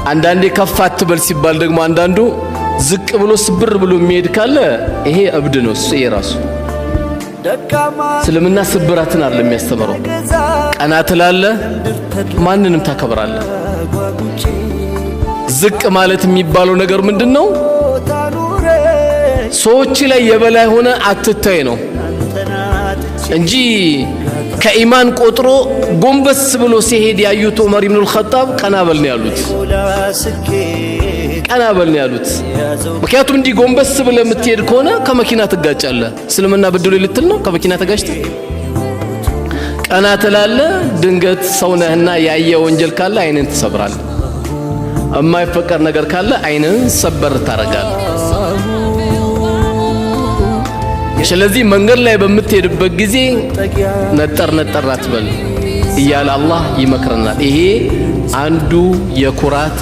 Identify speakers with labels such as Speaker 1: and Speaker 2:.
Speaker 1: አንዳንዴ ከፍ አትበል ሲባል ደግሞ አንዳንዱ ዝቅ ብሎ ስብር ብሎ የሚሄድ ካለ ይሄ እብድ ነው። እሱ የራሱ እስልምና ስብራትን አይደለም የሚያስተምረው። ቀና ትላለህ፣ ማንንም ታከብራለህ። ዝቅ ማለት የሚባለው ነገር ምንድነው? ሰዎች ላይ የበላይ ሆነ አትታይ ነው እንጂ ከኢማን ቆጥሮ ጎንበስ ብሎ ሲሄድ ያዩት ዑመር ኢብኑ አልኸጣብ ቀና በል ነው ያሉት። ቀና በል ነው ያሉት። ምክንያቱም እንዲህ ጎንበስ ብለህ የምትሄድ ከሆነ ከመኪና ትጋጫለህ። እስልምና ብድሩ ልትል ነው ከመኪና ተጋጭተህ ቀና ትላለህ። ድንገት ሰው ነህና ያየ ወንጀል ካለ አይንን ትሰብራለህ። የማይፈቀድ ነገር ካለ አይንን ሰበር ታረጋለህ። ስለዚህ መንገድ ላይ በምትሄድበት ጊዜ ነጠር ነጠር አትበል እያለ አላህ ይመክረናል። ይሄ አንዱ የኩራት